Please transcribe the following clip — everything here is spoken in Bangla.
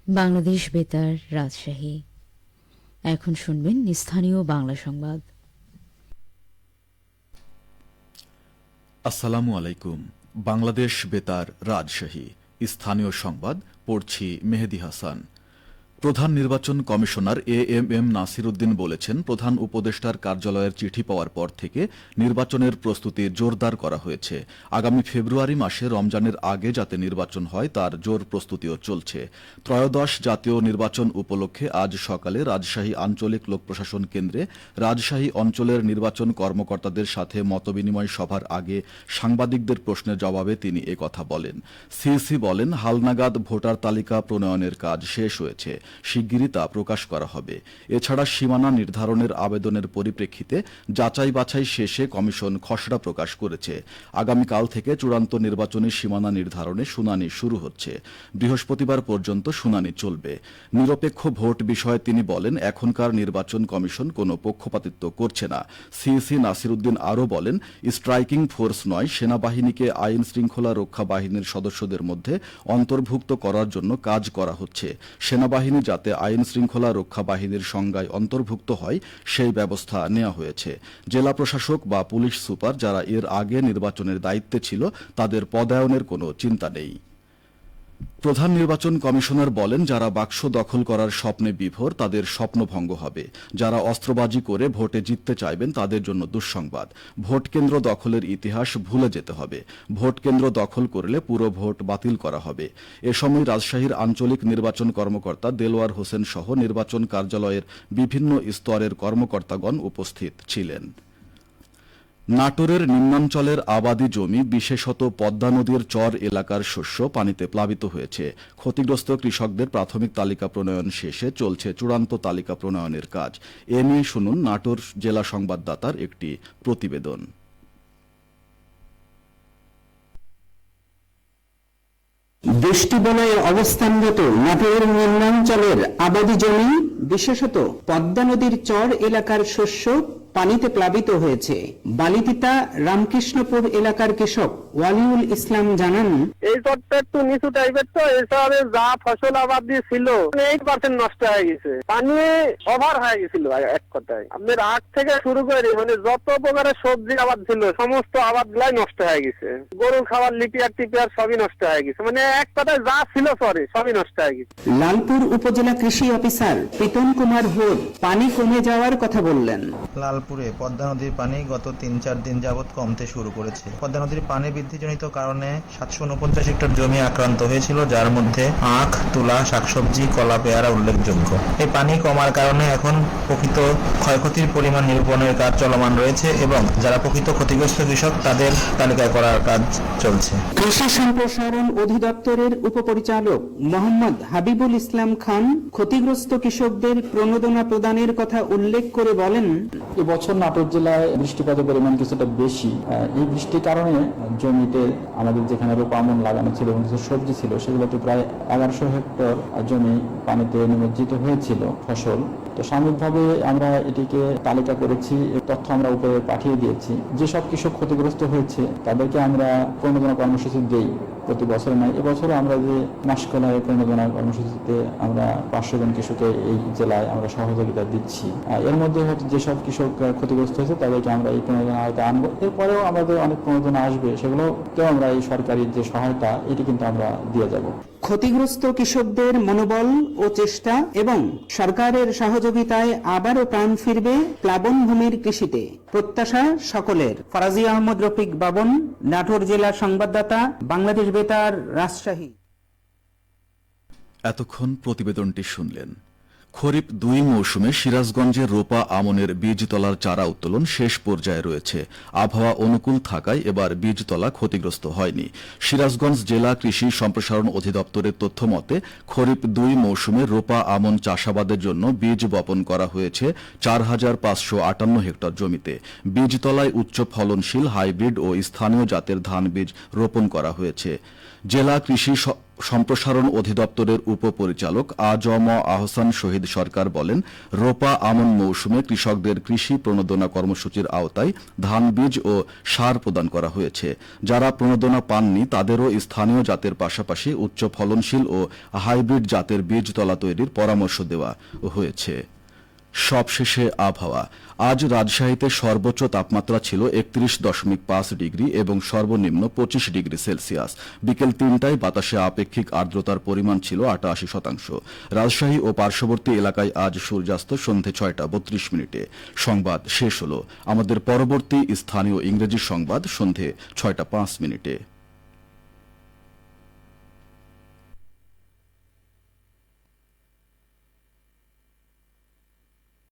বাংলাদেশ বেতার রাজশাহী। এখন শুনবেন স্থানীয় বাংলা সংবাদ। আসসালামু আলাইকুম। বাংলাদেশ বেতার রাজশাহী স্থানীয় সংবাদ পড়ছি মেহেদী হাসান। প্রধান নির্বাচন কমিশনার এএমএম নাসির উদ্দিন বলেছেন, প্রধান উপদেষ্টার কার্যালয়ের চিঠি পাওয়ার পর থেকে নির্বাচনের প্রস্তুতি জোরদার করা হয়েছে। আগামী ফেব্রুয়ারি মাসে রমজানের আগে যাতে নির্বাচন হয় তার জোর প্রস্তুতিও চলছে। ত্রয়োদশ জাতীয় নির্বাচন উপলক্ষে আজ সকালে রাজশাহী আঞ্চলিক লোক প্রশাসন কেন্দ্রে রাজশাহী অঞ্চলের নির্বাচন কর্মকর্তাদের সাথে মতবিনিময় সভার আগে সাংবাদিকদের প্রশ্নের জবাবে তিনি একথা বলেন। সিইসি বলেন, হালনাগাদ ভোটার তালিকা প্রণয়নের কাজ শেষ হয়েছে, শিগগিরই তা প্রকাশ করা হবে। এছাড়া সীমানা নির্ধারণের আবেদনের পরিপ্রেক্ষিতে যাচাই বাছাই শেষে কমিশন খসড়া প্রকাশ করেছে। আগামীকাল থেকে চূড়ান্ত নির্বাচনী সীমানা নির্ধারণে শুনানি শুরু হচ্ছে। বৃহস্পতিবার পর্যন্ত শুনানি চলবে। নিরপেক্ষ ভোট বিষয়ে তিনি বলেন, এখনকার নির্বাচন কমিশন কোনো পক্ষপাতিত্ব করছে না। সিইসি নাসির উদ্দিন আরও বলেন, স্ট্রাইকিং ফোর্স নয়, সেনাবাহিনীকে আইন শৃঙ্খলা রক্ষা বাহিনীর সদস্যদের মধ্যে অন্তর্ভুক্ত করার জন্য কাজ করা হচ্ছে। সেনাবাহিনী যাতে আইন শৃঙ্খলা রক্ষা বাহিনীর সংজ্ঞায় অন্তর্ভুক্ত হয় সেই ব্যবস্থা নেওয়া হয়েছে। জেলা প্রশাসক বা পুলিশ সুপার যারা এর আগে নির্বাচনের দায়িত্বে ছিল তাদের পদায়নের কোনো চিন্তা নেই। প্রধান নির্বাচন কমিশনার বলেন, যারা বাক্স দখল করার স্বপ্নে বিভোর তাদের স্বপ্নভঙ্গ হবে। যারা অস্ত্রবাজি করে ভোটে জিততে চাইবেন তাদের জন্য দুঃসংবাদ। ভোট কেন্দ্র দখলের ইতিহাস ভুলে যেতে হবে। ভোট কেন্দ্র দখল করলে পুরো ভোট বাতিল করা হবে। এ সময় রাজশাহীর আঞ্চলিক নির্বাচন কর্মকর্তা দেলোয়ার হোসেন সহ নির্বাচন কার্যালয়ের বিভিন্ন স্তরের কর্মকর্তাগণ উপস্থিত ছিলেন। নাটোরের নিম্নাঞ্চলের আবাদি জমি, বিশেষত পদ্মা নদীর চর এলাকার শস্য পানিতে প্লাবিত হয়েছে। ক্ষতিগ্রস্ত কৃষকদের প্রাথমিক তালিকা প্রণয়ন শেষে চলছে চূড়ান্ত তালিকা প্রণয়নের কাজ। এ নিয়ে শুনুন নাটোর জেলা সংবাদদাতার একটি প্রতিবেদন। বৃষ্টিবলয়ে অবস্থানরত নাটোরের নিম্নাঞ্চলের আবাদি জমি, বিশেষত পদ্মা নদীর চর এলাকার শস্য পানিতে প্লাবিত হয়েছে। বালিতিতা রামকৃষ্ণপুর এলাকার কৃষক ওয়ালিউল ইসলাম জানান, এই চরটা একটু নিচু টাইপের, তো এসবে যা ফসল আবাদ ছিল 8% নষ্ট হয়ে গেছে। পানি ওভার হয়ে গেছিল এক কথায়। আপনার আখ থেকে শুরু করে মানে যত প্রকারের সবজি আবাদ ছিল সমস্ত আবাদ গুলাই নষ্ট হয়ে গেছে। গরুর খাবার লিপিয়ার টিপিয়ার সবই নষ্ট হয়ে গেছে, মানে এক কথায় যা ছিল সবই নষ্ট হয়ে গেছে। লালপুর উপজেলা কৃষি অফিসার প্রীতম কুমার হোদ পানি কমে যাওয়ার কথা বললেন। লালপুরে পদ্মা নদীর পানি গত 3-4 দিন যাবৎ কমতে শুরু করেছে। পদ্মা নদীর পানি বৃদ্ধিজনিত কারণে 749 হেক্টর জমি আক্রান্ত হয়েছিল, যার মধ্যে আখ, তুলা, শাকসবজি, কলা, পেয়ারা উল্লেখযোগ্য। এই পানি কমার কারণে এখন প্রকৃত ক্ষয়ক্ষতির পরিমাণ নিরূপণের কাজ চলমান রয়েছে এবং যারা প্রকৃত ক্ষতিগ্রস্ত কৃষক তাদের তালিকা করার কাজ চলছে। কৃষি সম্প্রসারণ অধিদপ্তরের উপপরিচালক মোহাম্মদ হাবিবুল ইসলাম খান ক্ষতিগ্রস্ত কৃষকদের প্রণোদনা প্রদানের কথা উল্লেখ করে বলেন, এবছর নাটোর জেলায় বৃষ্টিপাতের পরিমাণ কিছুটা বেশি। এই বৃষ্টির কারণে জমিতে আমাদের যেখানে রোপা আমন লাগানো ছিল এবং কিছু সবজি ছিল সেগুলোতে প্রায় 1100 হেক্টর জমি পানিতে নিমজ্জিত হয়েছিল ফসল। তো সাময়িকভাবে আমরা এটিকে তালিকা করেছি, তথ্য আমরা উপরে পাঠিয়ে দিয়েছি। যেসব কৃষক ক্ষতিগ্রস্ত হয়েছে তাদেরকে আমরা প্রণোদনা কর্মসূচি দেই প্রতি বছর নয়। এবছরও আমরা যে মাসকলাই প্রণোদনা কর্মসূচিতে আমরা 500 জন কৃষককে এই জেলায় আমরা সহযোগিতা দিচ্ছি। এর মধ্যে যেসব কৃষক ক্ষতিগ্রস্ত হয়েছে তাদেরকে আমরা এই প্রণোদনা আওতায় আনবো। এরপরেও আমাদের অনেক প্রণোদনা আসবে, সেগুলোকেও আমরা এই সরকারি যে সহায়তা এটি কিন্তু আমরা দিয়ে যাব। ক্ষতিগ্রস্ত কৃষকদের মনোবল ও চেষ্টা এবং সরকারের সহযোগিতায় আবারও প্রাণ ফিরবে প্লাবনভূমির কৃষিতে, প্রত্যাশা সকলের। ফরাজি আহমদ রফিক বাবন, নাটোর জেলা সংবাদদাতা, বাংলাদেশ বেতার, রাজশাহী। এতক্ষণ প্রতিবেদনটি শুনলেন। খরিফ 2 মৌসুমে সিরাজগঞ্জের রোপা আমনের বীজতলার চারা উত্তোলন শেষ পর্যায়ে রয়েছে। আবহাওয়া অনুকূল থাকায় এবার বীজতলা ক্ষতিগ্রস্ত হয়নি। সিরাজগঞ্জ জেলা কৃষি সম্প্রসারণ অধিদপ্তরের তথ্য মতে খরিফ 2 মৌসুমে রোপা আমন চাষাবাদের জন্য বীজ বপন করা হয়েছে 4558 হেক্টর জমিতে। বীজতলায় উচ্চ ফলনশীল হাইব্রিড ও স্থানীয় জাতের ধান বীজ রোপণ করা হয়েছে। জেলা কৃষি সম্প্রসারণ অধিদপ্তরের উপপরিচালক আজম আহসান শহীদ সরকার বলেন, রোপা আমন মৌসুমে কৃষকদের কৃষি প্রণোদনা কর্মসূচির আওতায় ধান বীজ ও সার প্রদান করা হয়েছে। যারা প্রণোদনা পাননি তাদেরও স্থানীয় জাতের পাশাপাশি উচ্চ ফলনশীল ও হাইব্রিড জাতের বীজতলা তৈরির পরামর্শ দেওয়া হয়েছে। সবশেষে আবহাওয়া। আজ রাজশাহীতে সর্বোচ্চ তাপমাত্রা ছিল 31.5 ডিগ্রি এবং সর্বনিম্ন 25 ডিগ্রি সেলসিয়াস। বিকেল 3টায় বাতাসে আপেক্ষিক আর্দ্রতার পরিমাণ ছিল 88%। রাজশাহী ও পার্শ্ববর্তী এলাকায় আজ সূর্যাস্ত সন্ধে 6টা32 সংবাদ শেষ হল। আমাদের পরবর্তী স্থানীয় ইংরেজি সংবাদ সন্ধে 6টা5